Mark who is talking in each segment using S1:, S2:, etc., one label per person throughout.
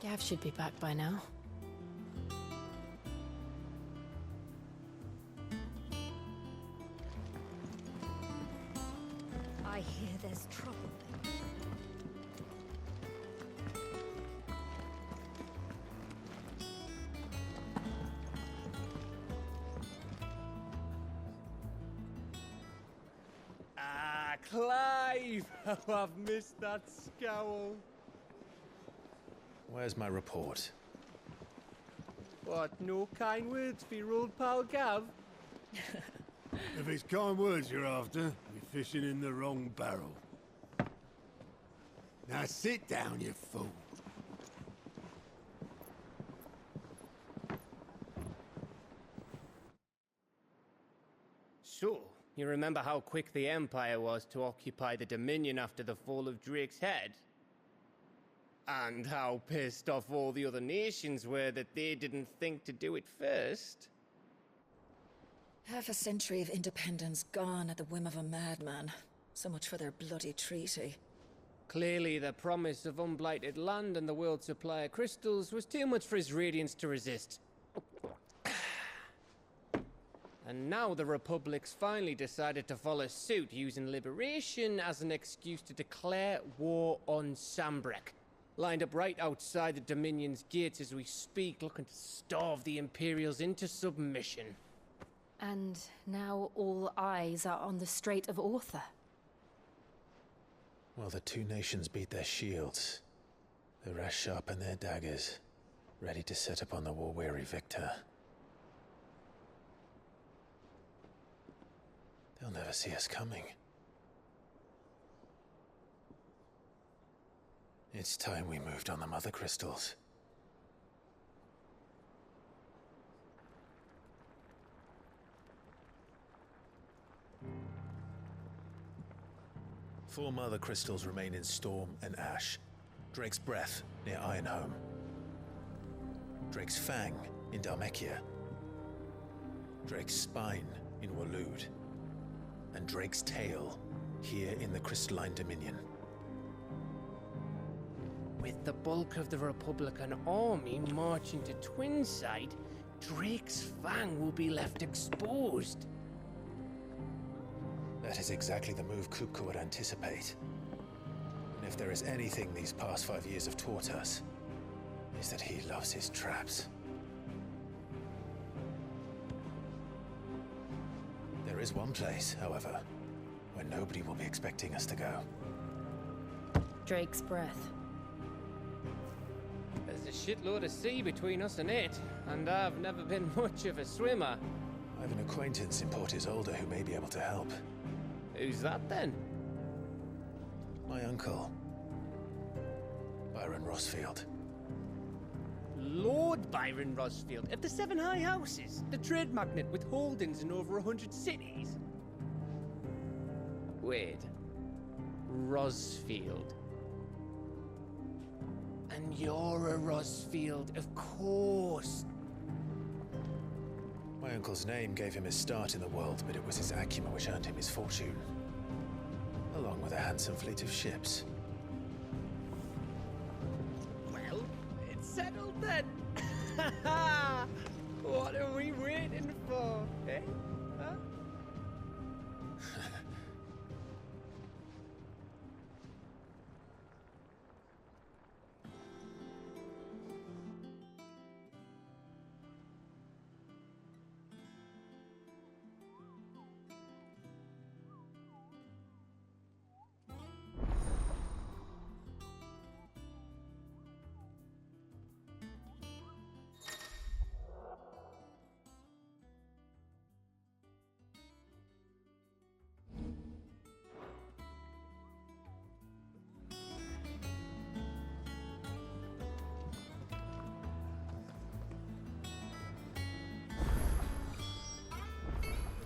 S1: Gav should be back by now.
S2: I hear there's trouble.
S3: Ah, Clive! Oh, I've missed that scowl.
S4: Where's my report?
S3: What, no kind words for your old pal Gav?
S5: If it's kind words you're after, you're fishing in the wrong barrel. Now sit down, you fool.
S3: So, you remember how quick the Empire was to occupy the Dominion after the fall of Drake's head? And how pissed off all the other nations were that they didn't think to do it first?
S6: Half a century of independence gone at the whim of a madman. So much for their bloody treaty.
S3: Clearly, the promise of unblighted land and the world's supply of crystals was too much for his radiance to resist. And now the Republic's finally decided to follow suit, using liberation as an excuse to declare war on Sambrek. Lined up right outside the Dominion's gates as we speak, looking to starve the Imperials into submission.
S1: And now all eyes are on the Strait of Author.
S4: Well, the two nations beat their shields. The rest sharpen their daggers, ready to set upon the war-weary victor. They'll never see us coming. It's time we moved on the Mothercrystals. Four Mothercrystals remain in Storm and Ash. Drake's Breath near Ironhome. Drake's Fang in Dhalmekia. Drake's Spine in Waloed. And Drake's Tail here in the Crystalline Dominion.
S3: With the bulk of the Republican army marching to Twinside, Drake's Fang will be left exposed.
S4: That is exactly the move Kupka would anticipate. And if there is anything these past 5 years have taught us, is that he loves his traps. There is one place, however, where nobody will be expecting us to go.
S1: Drake's Breath.
S3: There's a shitload of sea between us and it, and I've never been much of a swimmer.
S4: I have an acquaintance in Port Isolde who may be able to help.
S3: Who's that then?
S4: My uncle, Byron Rosfield.
S3: Lord Byron Rosfield of the Seven High Houses, the trade magnate with holdings in over 100 cities. Wait, Rosfield. And you're a Rosfield, of course.
S4: My uncle's name gave him his start in the world, but it was his acumen which earned him his fortune. Along with a handsome fleet of ships.
S3: Well, it's settled then. What are we waiting for, eh? Huh?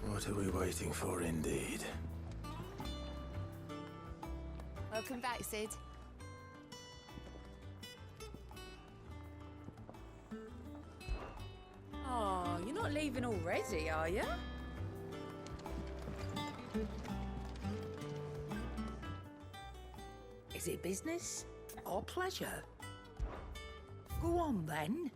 S4: What are we waiting for, indeed?
S7: Welcome back, Sid.
S6: Oh, you're not leaving already, are you?
S8: Is it business or pleasure? Go on then.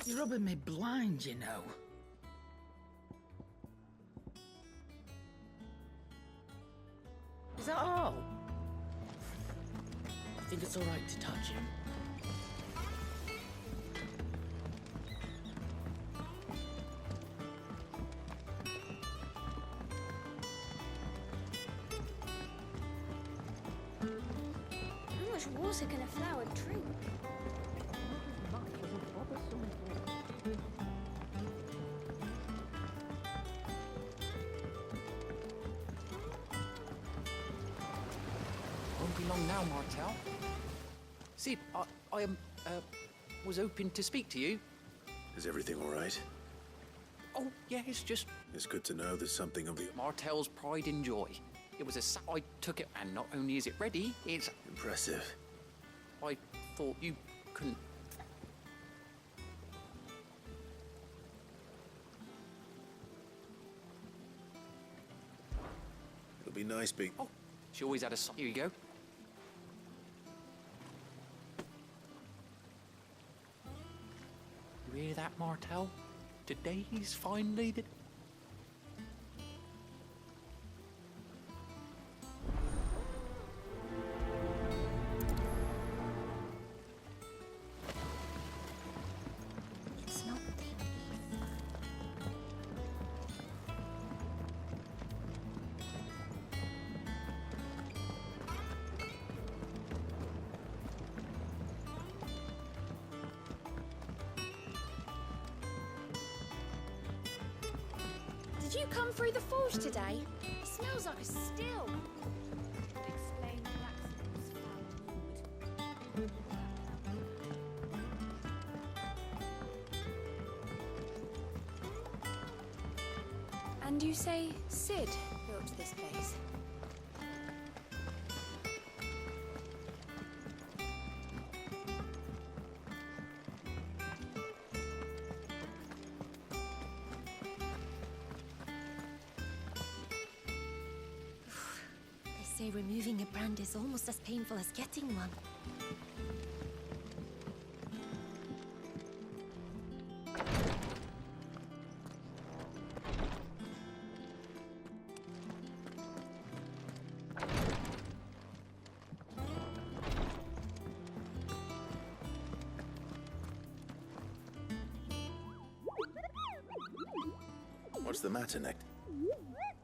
S8: You're rubbing me blind, you know. Is that all?
S9: I think it's all right to touch him.
S2: How much water can a flower drink?
S9: Won't be long now, Martel. Sid, I was hoping to speak to you.
S4: Is everything all right?
S9: Oh, yeah, it's just
S4: It's good to know there's something of the
S9: Martel's pride and joy. It was I took it, and not only is it ready, it's...
S4: impressive.
S9: I thought you couldn't...
S4: It'll be nice being...
S9: Oh, she always had a... Here you go. You hear that, Martel? Today's finally the...
S2: It's not the Did you come through the forge today? It smells like a still. Explain Blacksmith's found wood.
S1: And you say Sid built this place?
S2: They say removing a brand is almost as painful as getting one.
S4: What's the matter, Nick?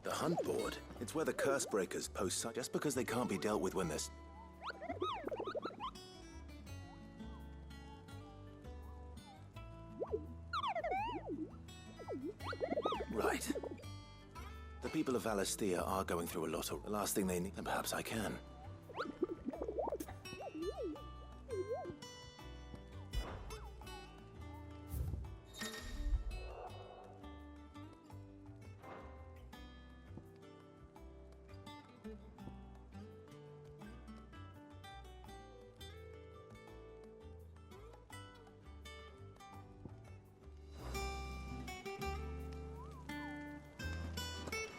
S4: The hunt board. It's where the curse breakers post just because they can't be dealt with when they're... Right. The people of Valisthea are going through a lot of... The last thing they need... And perhaps I can.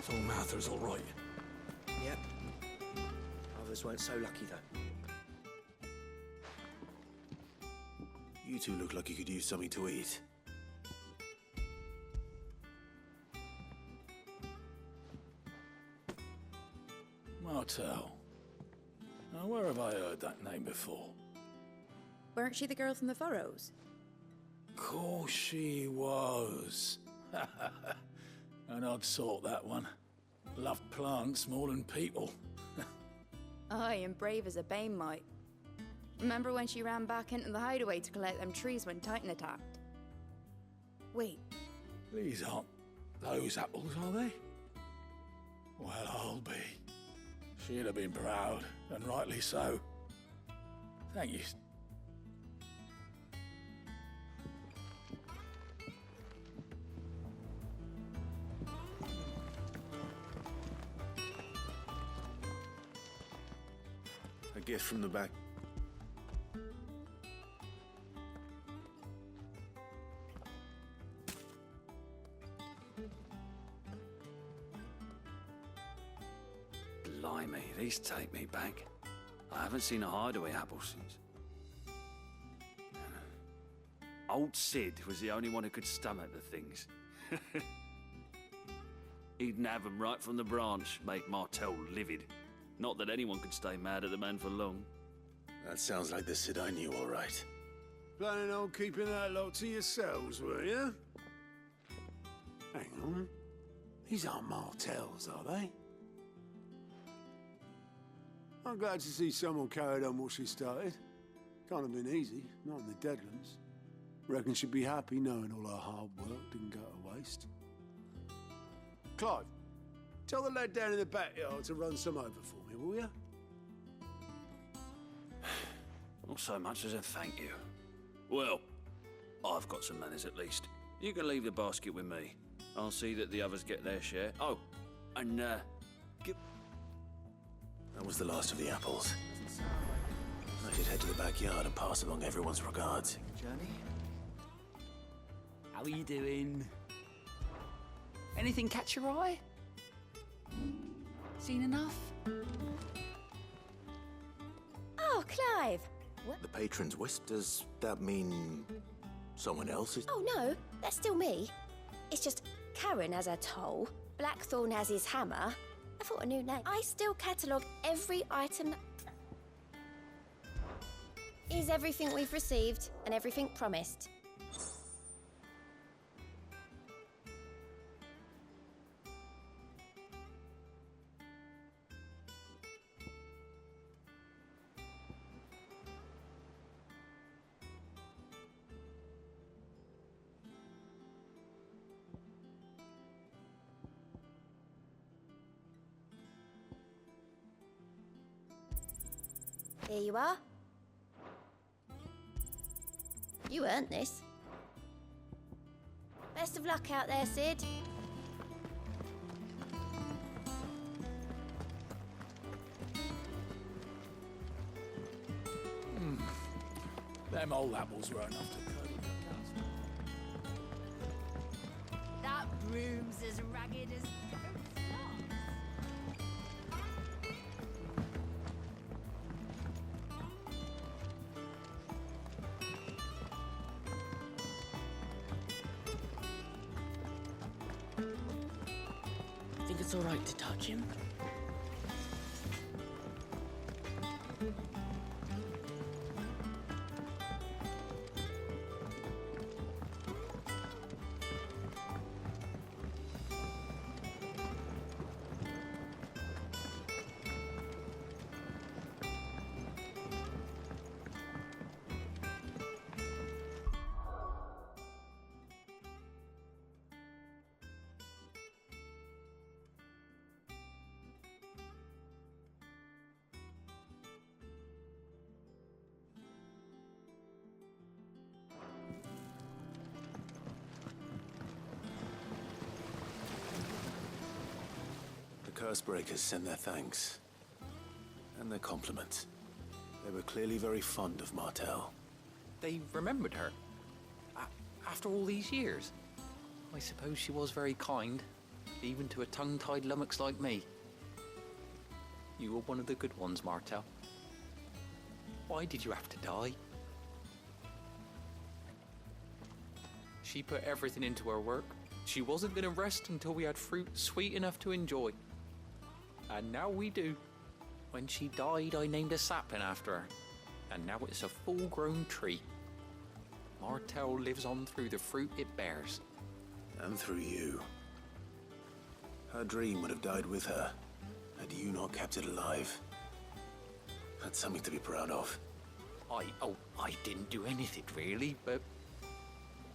S5: So Mather's all right.
S10: Yep. Others weren't so lucky, though.
S4: You two look like you could use something to eat.
S5: Martel. Now, where have I heard that name before?
S11: Weren't she the girl from the Furrows?
S5: Course she was. An odd sort, that one. Loved plants more than people.
S11: Aye, and brave as a bane might. Remember when she ran back into the hideaway to collect them trees when Titan attacked? Wait,
S5: These aren't those apples, are they? Well, I'll be. She'd have been proud, and rightly so. Thank you.
S4: A gift from the back.
S12: Blimey, these take me back. I haven't seen a hideaway apple since. Old Sid was the only one who could stomach the things. He'd nab 'em right from the branch, make Martell livid. Not that anyone could stay mad at the man for long.
S4: That sounds like the Sid I knew, all right.
S5: Planning on keeping that lot to yourselves, were you? Hang on. These aren't Martells, are they? I'm glad to see someone carried on what she started. Can't have been easy, not in the Deadlands. Reckon she'd be happy knowing all her hard work didn't go to waste. Clive, tell the lad down in the backyard to run some over for me, will you?
S12: Not so much as a thank you. Well, I've got some manners at least. You can leave the basket with me. I'll see that the others get their share. Oh, and give...
S4: That was the last of the apples. I should head to the backyard and pass along everyone's regards.
S9: Journey? How are you doing? Anything catch your eye? Seen enough?
S2: Oh, Clive!
S4: The patron's wisp, does that mean someone else is...
S2: Oh, no, that's still me. It's just Karen has her toll, Blackthorn has his hammer. I thought a new name. I still catalogue every item. Is everything we've received and everything promised. Here you are. You earned this. Best of luck out there, Sid.
S5: Them old apples were enough to curdle your guts.
S2: That broom's as ragged as goat's locks.
S8: Think it's all right to touch him?
S4: The Cursebreakers sent their thanks. And their compliments. They were clearly very fond of Martell.
S9: They remembered her? After all these years? I suppose she was very kind, even to a tongue-tied lummox like me. You were one of the good ones, Martell. Why did you have to die? She put everything into her work. She wasn't going to rest until we had fruit sweet enough to enjoy. And now we do. When she died, I named a sapling after her. And now it's a full-grown tree. Martell lives on through the fruit it bears.
S4: And through you. Her dream would have died with her, had you not kept it alive. That's something to be proud of.
S9: I didn't do anything really, but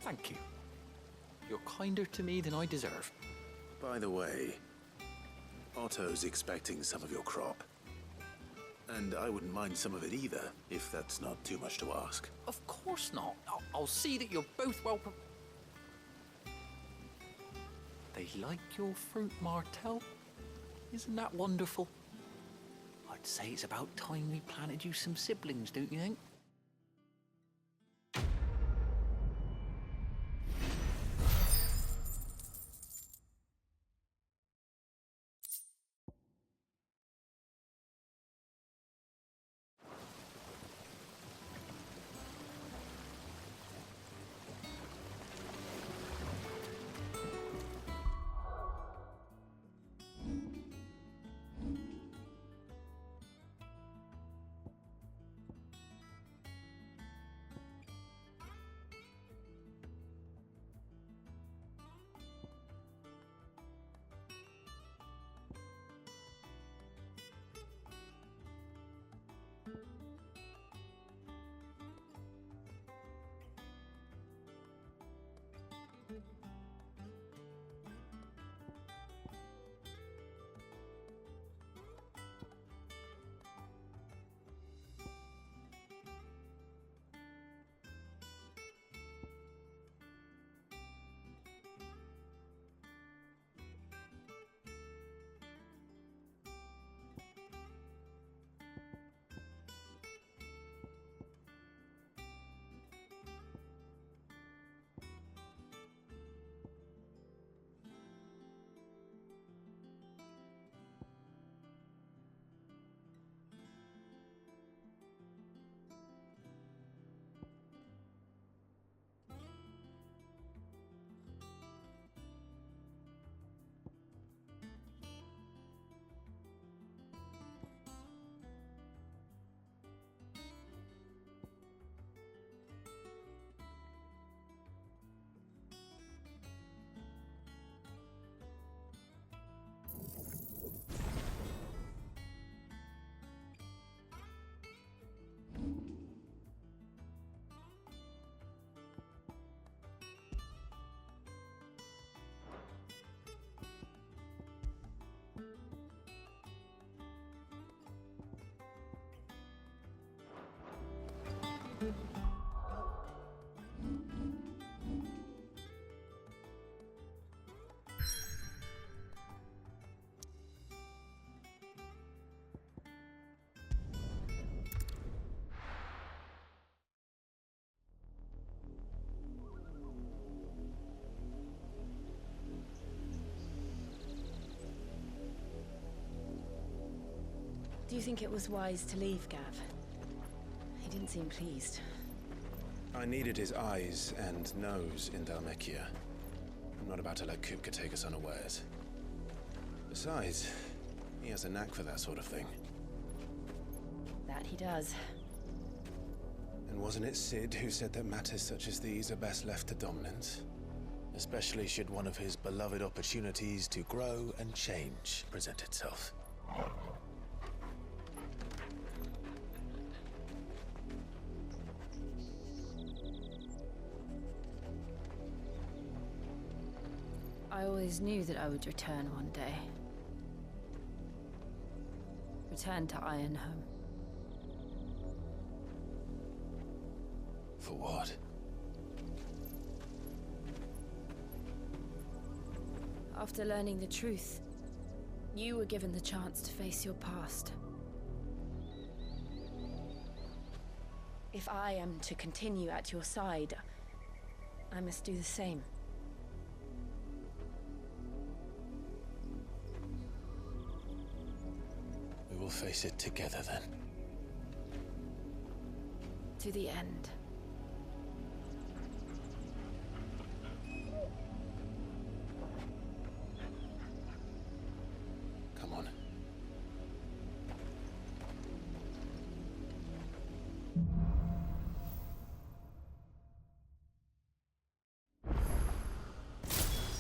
S9: thank you. You're kinder to me than I deserve.
S4: By the way, Otto's expecting some of your crop. And I wouldn't mind some of it either, if that's not too much to ask.
S9: Of course not. I'll see that you're both well They like your fruit, Martel. Isn't that wonderful? I'd say it's about time we planted you some siblings, don't you think?
S1: Do you think it was wise to leave, Gav? He didn't seem pleased.
S4: I needed his eyes and nose in Dhalmekia. I'm not about to let Kupka take us unawares. Besides, he has a knack for that sort of thing.
S1: That he does.
S4: And wasn't it Sid who said that matters such as these are best left to dominance? Especially should one of his beloved opportunities to grow and change present itself.
S1: I always knew that I would return one day. Return to Ironhome.
S4: For what?
S1: After learning the truth, you were given the chance to face your past. If I am to continue at your side, I must do the same.
S4: We will face it together then.
S1: To the end.
S4: Come on.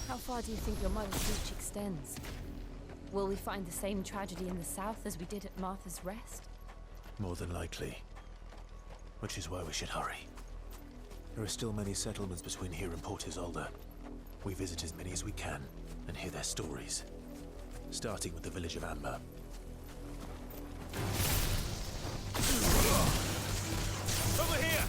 S1: How far do you think your mother's reach extends? Will we find the same tragedy in the south as we did at Martha's Rest?
S4: More than likely. Which is why we should hurry. There are still many settlements between here and Port Isolde. We visit as many as we can and hear their stories. Starting with the village of Amber.
S12: Over here!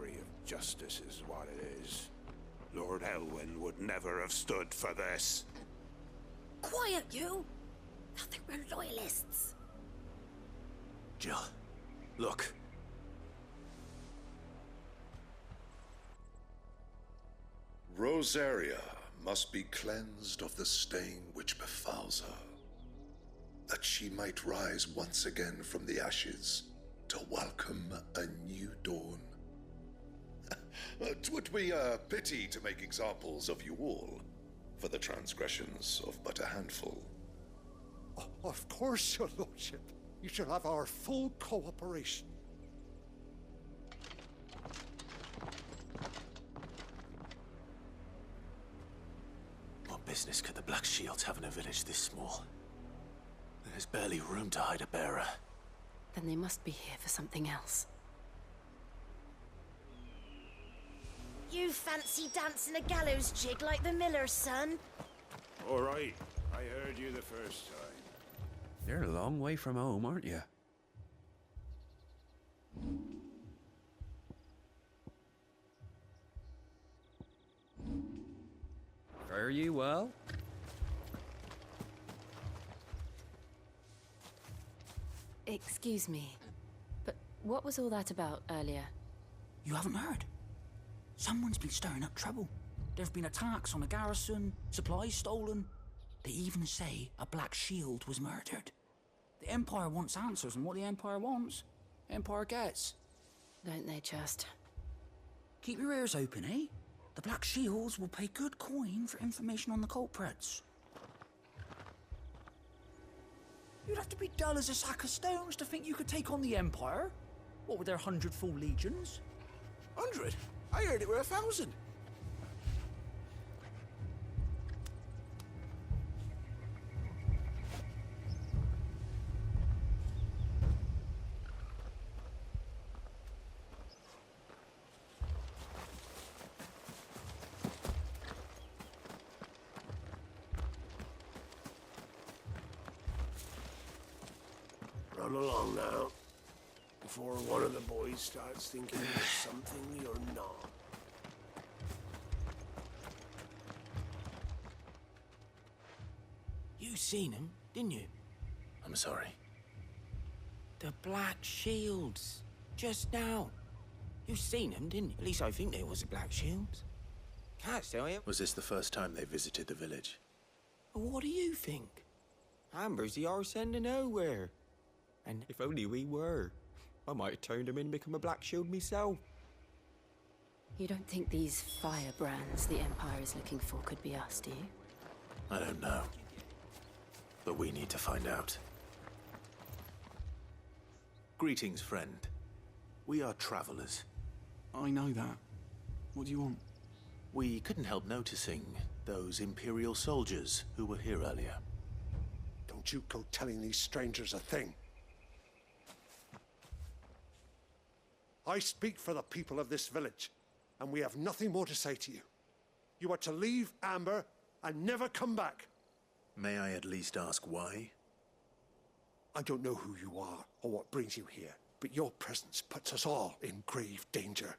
S13: mockery of justice is what it is. Lord Elwyn would never have stood for this.
S2: Quiet, you! I think we're loyalists.
S4: Jill, look.
S14: Rosaria must be cleansed of the stain which befouls her, that she might rise once again from the ashes to welcome a new dawn. 'Twould be a pity to make examples of you all, for the transgressions of but a handful.
S15: Of course, your lordship. You shall have our full cooperation.
S4: What business could the Black Shields have in a village this small? There's barely room to hide a bearer.
S1: Then they must be here for something else.
S2: You fancy dancing a gallows jig like the miller's son?
S13: All right, I heard you the first time.
S12: You're a long way from home, aren't you? Fare you well?
S1: Excuse me, but what was all that about earlier?
S8: You haven't heard? Someone's been stirring up trouble. There've been attacks on the garrison, supplies stolen. They even say a Black Shield was murdered. The Empire wants answers, and what the Empire wants, Empire gets.
S1: Don't they just?
S8: Keep your ears open, eh? The Black Shields will pay good coin for information on the culprits. You'd have to be dull as a sack of stones to think you could take on the Empire. What with their 100 full legions?
S13: 100? I heard it were 1,000.
S5: Run along now, before one of the boys starts thinking you're something you're not.
S8: You seen him, didn't you?
S4: I'm sorry.
S8: The Black Shields. Just now. You seen them, didn't you? At least I think they was the Black Shields. Can't tell you.
S4: Was this the first time they visited the village?
S8: What do you think? Amber's the arse end of nowhere. And if only we were. I might have turned him in and become a Black Shield myself.
S1: You don't think these firebrands the Empire is looking for could be us, do you?
S4: I don't know. But we need to find out. Greetings, friend. We are travelers.
S16: I know that. What do you want?
S4: We couldn't help noticing those Imperial soldiers who were here earlier.
S15: Don't you go telling these strangers a thing. I speak for the people of this village, and we have nothing more to say to you. You are to leave Amber and never come back.
S4: May I at least ask why?
S15: I don't know who you are or what brings you here, but your presence puts us all in grave danger.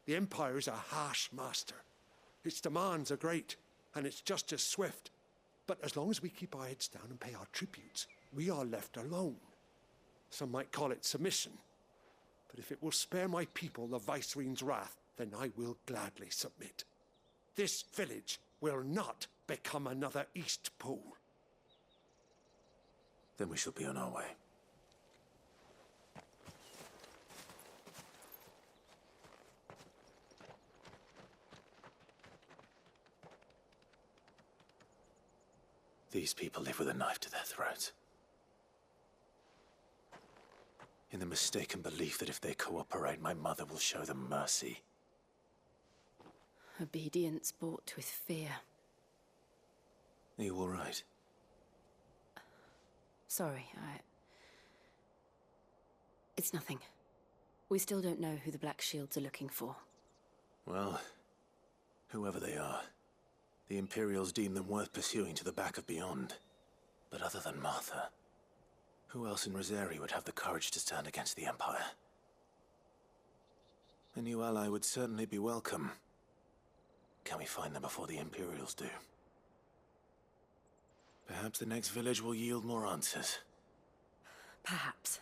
S15: The Empire is a harsh master. Its demands are great, and its justice swift. But as long as we keep our heads down and pay our tributes, we are left alone. Some might call it submission. But if it will spare my people the Viceroy's wrath, then I will gladly submit. This village will not become another Eastpool.
S4: Then we shall be on our way. These people live with a knife to their throats. In the mistaken belief that if they cooperate, my mother will show them mercy.
S1: Obedience bought with fear.
S4: Are you all right?
S1: Sorry, It's nothing. We still don't know who the Black Shields are looking for.
S4: Well, whoever they are, the Imperials deem them worth pursuing to the back of beyond. But other than Martha, who else in Rosaria would have the courage to stand against the Empire? A new ally would certainly be welcome. Can we find them before the Imperials do? Perhaps the next village will yield more answers.
S1: Perhaps.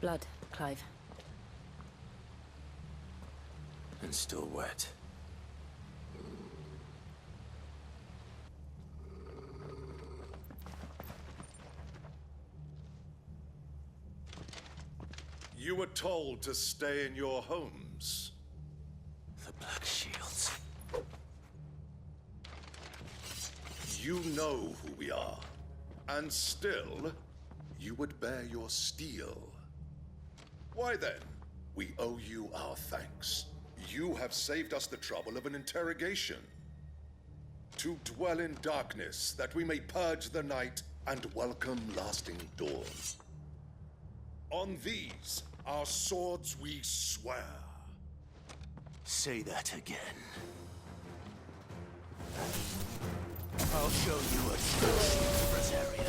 S1: Blood, Clive.
S4: And still wet.
S14: You were told to stay in your homes.
S4: The Black Shields.
S14: You know who we are. And still, you would bear your steel. Why then? We owe you our thanks. You have saved us the trouble of an interrogation. To dwell in darkness, that we may purge the night and welcome lasting dawn. On these, our swords we swear.
S4: Say that again. I'll show you a true shield, Rosaria.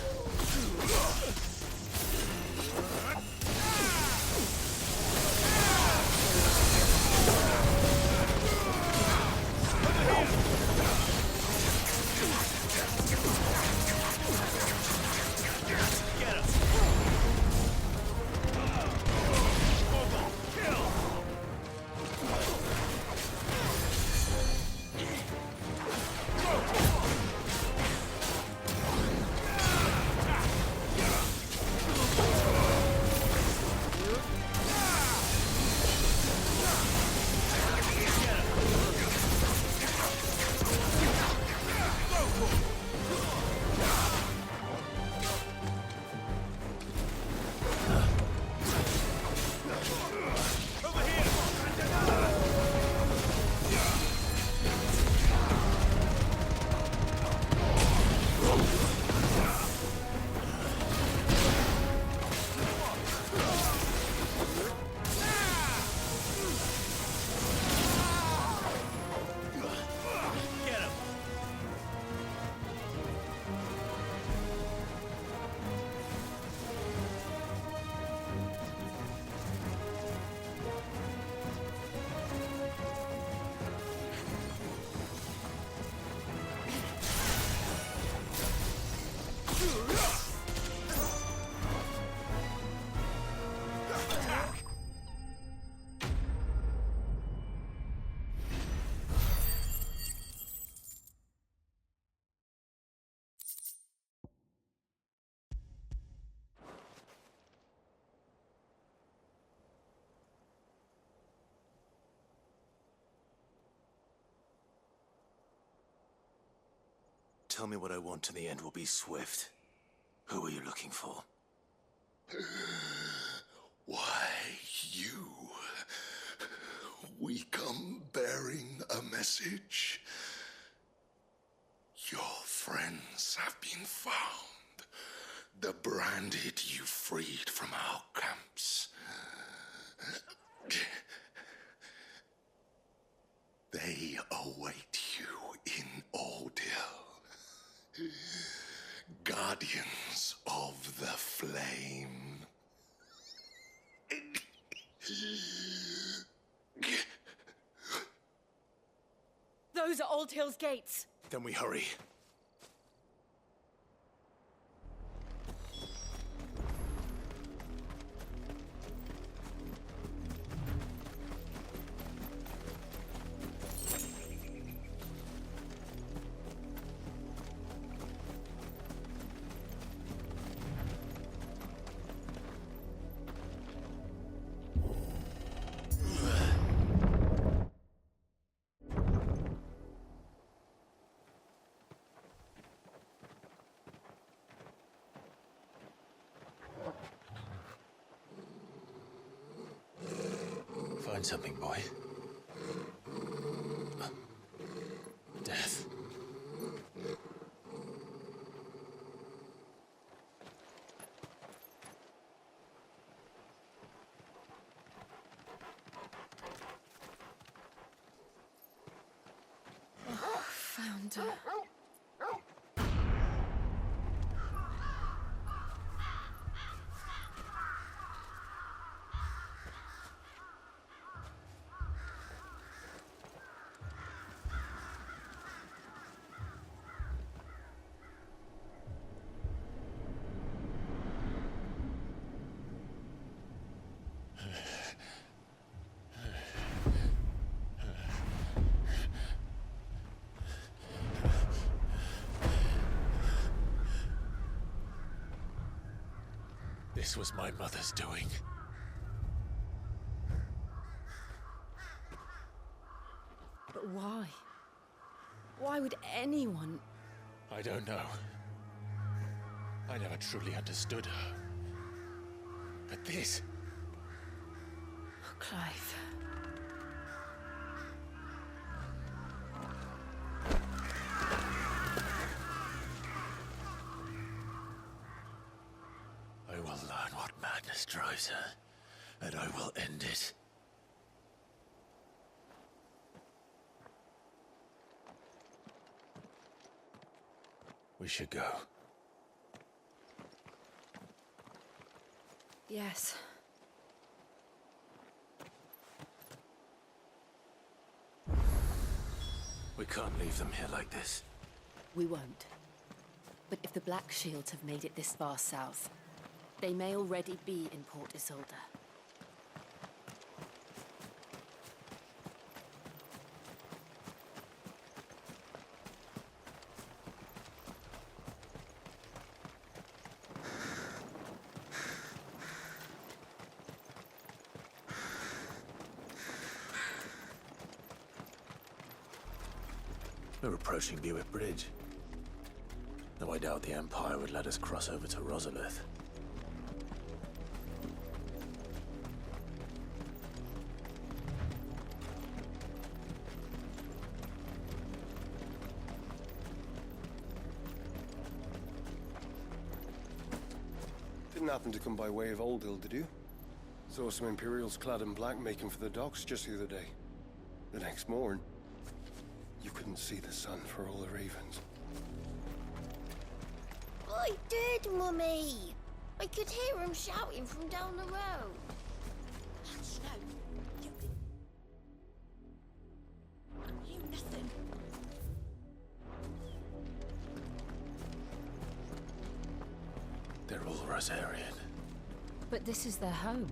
S4: Tell me what I want and the end will be swift. Who are you looking for?
S14: Why, you. We come bearing a message. Your friends have been found. The branded you freed from our camps. They await you in Ordeal. Guardians of the Flame.
S1: Those are Old Hill's gates.
S4: Then we hurry. Find something, boy. Death.
S1: Found her.
S4: this was my mother's doing.
S1: But why? Why would anyone...
S4: I don't know. I never truly understood her. But this...
S1: Oh, Clive.
S4: I will learn what madness drives her, and I will end it. We should go.
S1: Yes.
S4: We can't leave them here like this.
S7: We won't. But if the Black Shields have made it this far south, they may already be in Port Isolde.
S4: We're approaching Buick Bridge. Though I doubt the Empire would let us cross over to Rosalith.
S17: Didn't happen to come by way of Oldhill, did you? Saw some Imperials clad in black making for the docks just the other day. The next morn, you couldn't see the sun for all the ravens.
S2: I did, Mummy. I could hear him shouting from down the road. Hush, no. You nothing.
S4: They're all Rosarian.
S7: But this is their home.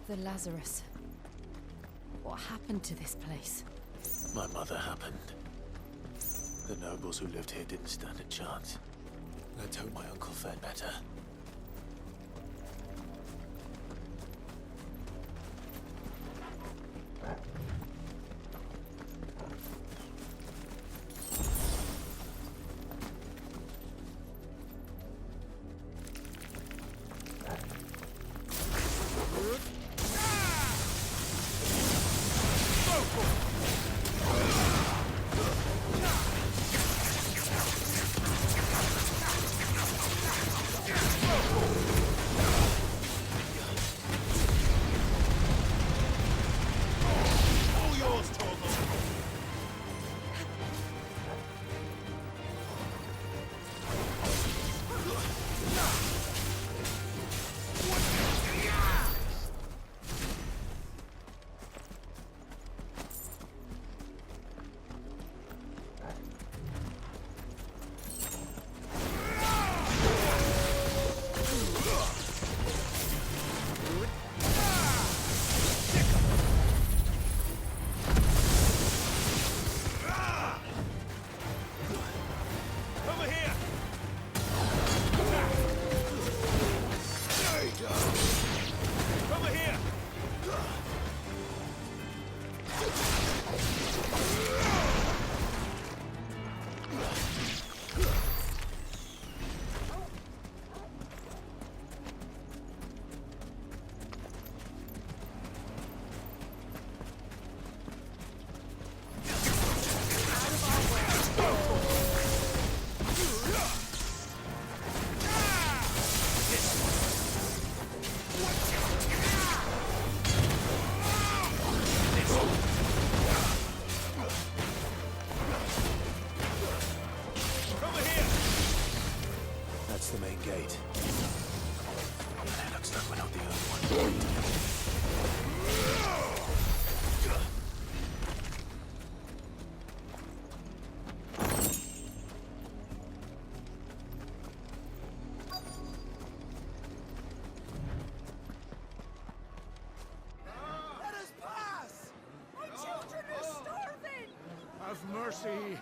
S7: The Lazarus. What happened to this place?
S4: My mother happened. The nobles who lived here didn't stand a chance. Let's hope my uncle fared better. That's the main gate. And it looks like we're not the only one.
S18: Let us pass! My children are starving!
S5: Have mercy.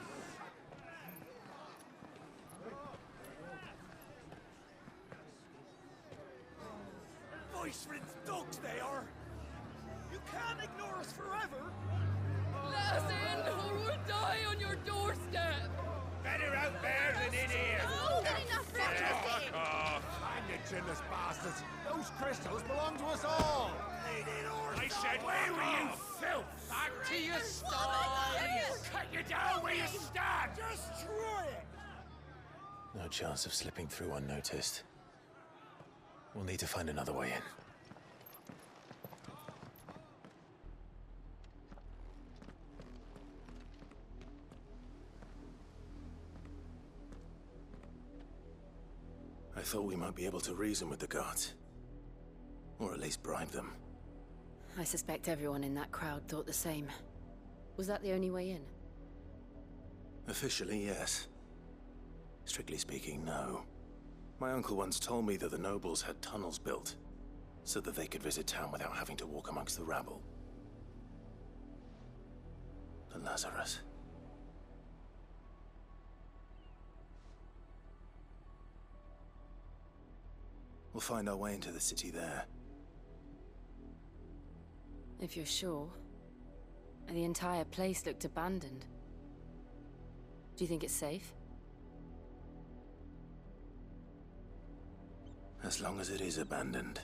S18: Voice-rinsed dogs they are! You can't ignore us forever!
S19: Let us in, or we'll die on your doorstep!
S18: Better out there than in here!
S19: More than enough fantasy!
S18: Fuck off! Hang you chinless bastards! Those crystals belong to us all! I said, where were you, filth? Back to your sties! Cut you down where you stand! Destroy it!
S4: No chance of slipping through unnoticed. We'll need to find another way in. I thought we might be able to reason with the guards. Or at least bribe them.
S7: I suspect everyone in that crowd thought the same. Was that the only way in?
S4: Officially, yes. Strictly speaking, no. My uncle once told me that the nobles had tunnels built, so that they could visit town without having to walk amongst the rabble. The Lazarus. We'll find our way into the city there.
S7: If you're sure. The entire place looked abandoned. Do you think it's safe?
S4: As long as it is abandoned.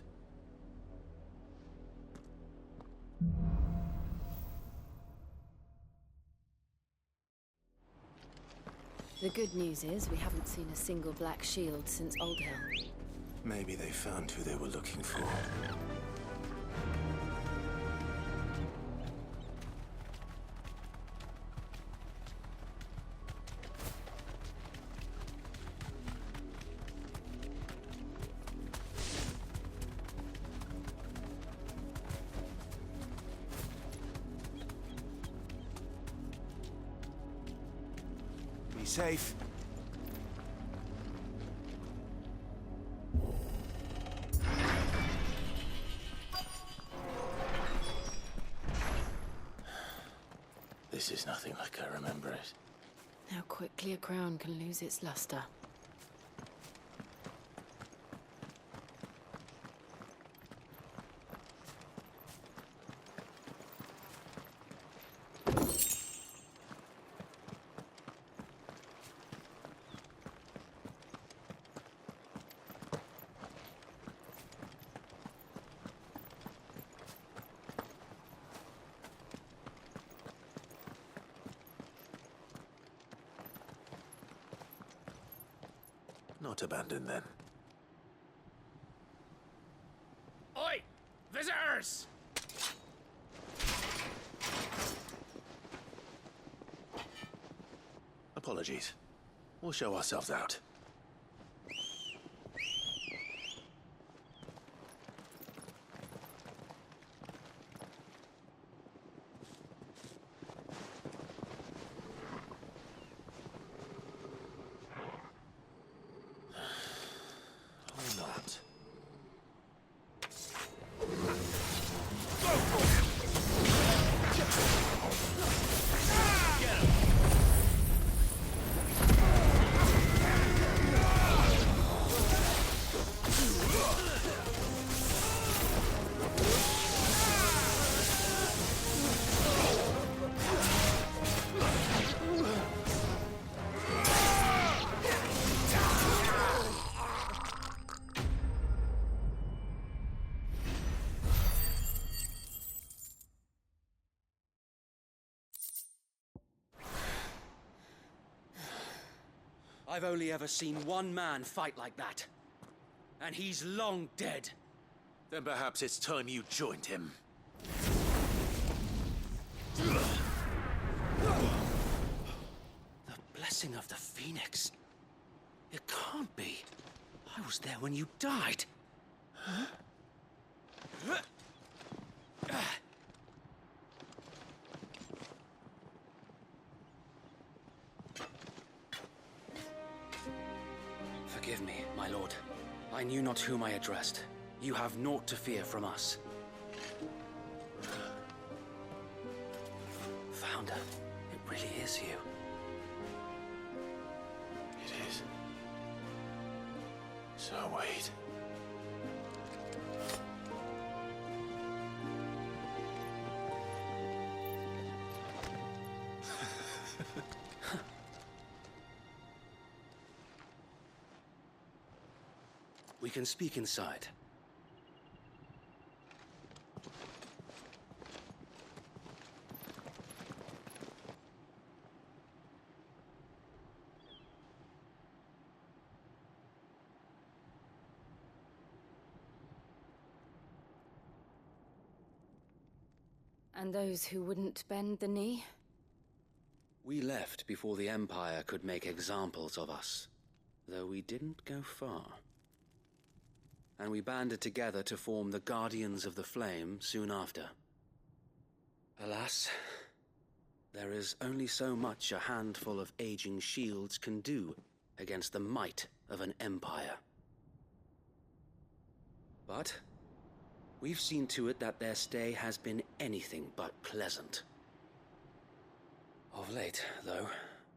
S7: The good news is we haven't seen a single black shield since Old Hill.
S4: Maybe they found who they were looking for.
S18: Be safe.
S4: This is nothing like I remember it.
S7: How quickly a crown can lose its luster.
S4: Not abandoned, then.
S18: Oi! Visitors!
S4: Apologies. We'll show ourselves out. Or not.
S10: I've only ever seen one man fight like that. And he's long dead.
S4: Then perhaps it's time you joined him.
S10: The blessing of the Phoenix. It can't be. I was there when you died. Huh? Forgive me, my lord. I knew not whom I addressed. You have naught to fear from us. Founder, it really is you.
S4: It is. So wait.
S10: We can speak inside.
S7: And those who wouldn't bend the knee?
S10: We left before the Empire could make examples of us, though we didn't go far. And we banded together to form the Guardians of the Flame soon after. Alas, there is only so much a handful of aging shields can do against the might of an empire. But we've seen to it that their stay has been anything but pleasant. Of late, though,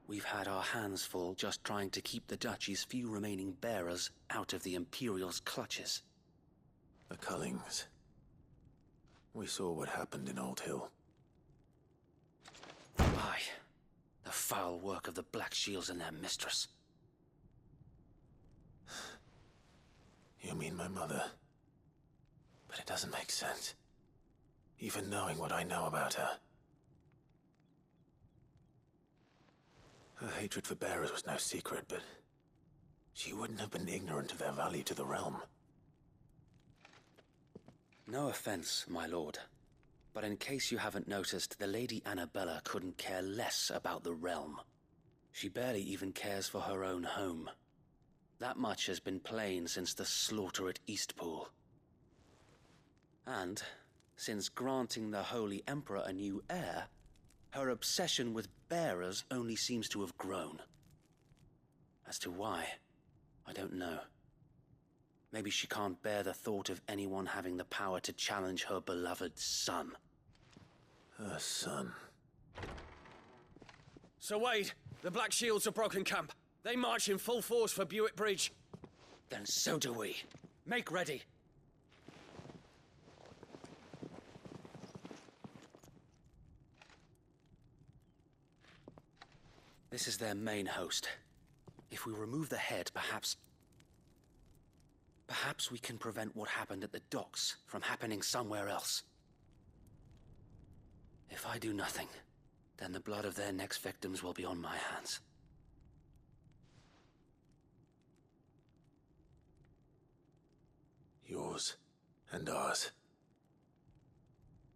S10: we've had our hands full just trying to keep the Duchy's few remaining bearers out of the Imperial's clutches.
S4: The Cullings. We saw what happened in Old Hill.
S10: Aye. The foul work of the Black Shields and their mistress.
S4: You mean my mother? But it doesn't make sense. Even knowing what I know about her. Her hatred for bearers was no secret, but she wouldn't have been ignorant of their value to the realm.
S10: No offense, my lord, but in case you haven't noticed, the Lady Annabella couldn't care less about the realm. She barely even cares for her own home. That much has been plain since the slaughter at Eastpool. And, since granting the Holy Emperor a new heir, her obsession with bearers only seems to have grown. As to why, I don't know. Maybe she can't bear the thought of anyone having the power to challenge her beloved son.
S4: Her son.
S10: Sir Wade, the Black Shields have broken camp. They march in full force for Buick Bridge. Then so do we. Make ready. This is their main host. If we remove the head, perhaps we can prevent what happened at the docks from happening somewhere else. If I do nothing, then the blood of their next victims will be on my hands.
S4: Yours and ours.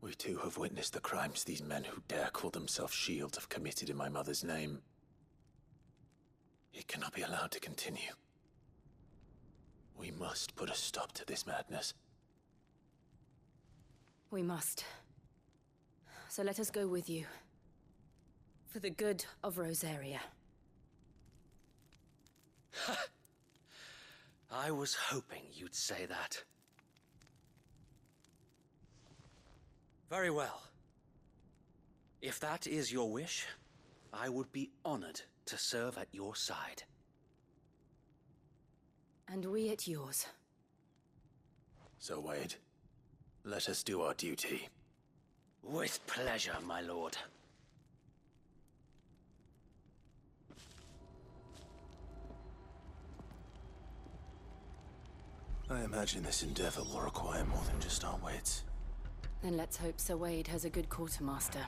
S4: We too have witnessed the crimes these men who dare call themselves shields have committed in my mother's name. It cannot be allowed to continue. We must put a stop to this madness.
S7: We must. So let us go with you. For the good of Rosaria.
S10: I was hoping you'd say that. Very well. If that is your wish, I would be honored to serve at your side.
S7: And we at yours.
S4: So, Wade, let us do our duty.
S10: With pleasure, my lord.
S4: I imagine this endeavor will require more than just our wits.
S7: Then let's hope Sir Wade has a good quartermaster.